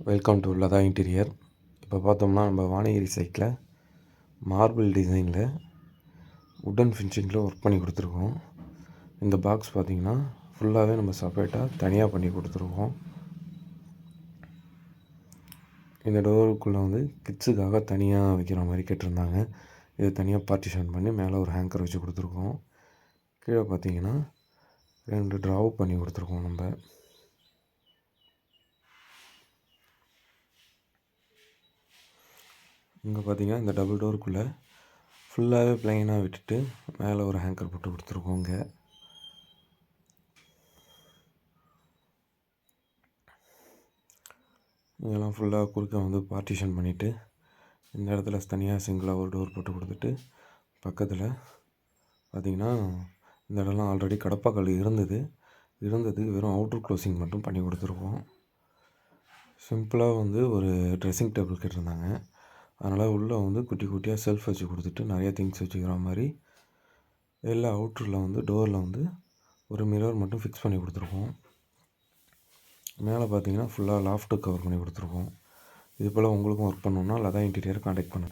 Welcome to Latha interior. இப்போ பார்த்தோம்னா நம்ம வாணிகிரி சைட்டில் மார்பிள் டிசைனில் உட்டன் ஃபினிஷிங்கில் ஒர்க் பண்ணி கொடுத்துருக்கோம். இந்த பாக்ஸ் பார்த்திங்கன்னா ஃபுல்லாகவே நம்ம செப்பரேட்டாக தனியாக பண்ணி கொடுத்துருக்கோம். இந்த டோருக்குள்ளே வந்து கிட்ஸுக்காக தனியாக வைக்கிற மாதிரி கேட்டிருந்தாங்க. இது தனியாக பார்ட்டிஷன் பண்ணி மேலே ஒரு ஹேங்கர் வச்சு கொடுத்துருக்கோம். கீழே பார்த்திங்கன்னா 2 ட்ராவ் பண்ணி கொடுத்துருக்கோம். நம்ம இங்கே பார்த்திங்கன்னா இந்த டபுள் டோருக்குள்ளே ஃபுல்லாகவே ப்ளைனாக விட்டுட்டு மேலே ஒரு ஹேங்கர் போட்டு கொடுத்துருக்கோங்க. இதெல்லாம் ஃபுல்லாக குறுக்க வந்து பார்ட்டிஷன் பண்ணிவிட்டு இந்த இடத்துல தனியாக சிங்கிளாக ஒரு டோர் போட்டு கொடுத்துட்டு பக்கத்தில் பார்த்திங்கன்னா இந்த இடம்லாம் ஆல்ரெடி கடப்பாக்கல் இருந்தது வெறும் அவுட்ரு க்ளோசிங் மட்டும் பண்ணி கொடுத்துருக்கோம். சிம்பிளாக வந்து ஒரு ட்ரெஸ்ஸிங் டேபிள் கேட்டிருந்தாங்க. அதனால் உள்ளே வந்து குட்டி குட்டியாக செல்ஃப் வச்சு கொடுத்துட்டு நிறைய திங்ஸ் வச்சுக்கிற மாதிரி எல்லா அவுட்டரில் வந்து டோரில் வந்து ஒரு மிரர் மட்டும் ஃபிக்ஸ் பண்ணி கொடுத்துருக்கோம். மேலே பார்த்தீங்கன்னா ஃபுல்லாக லாஃப்ட்டு கவர் பண்ணி கொடுத்துருக்கோம். இது போல் உங்களுக்கும் ஒர்க் பண்ணணுன்னா லதா இன்டீரியர் கான்டாக்ட் பண்ணுங்கள்.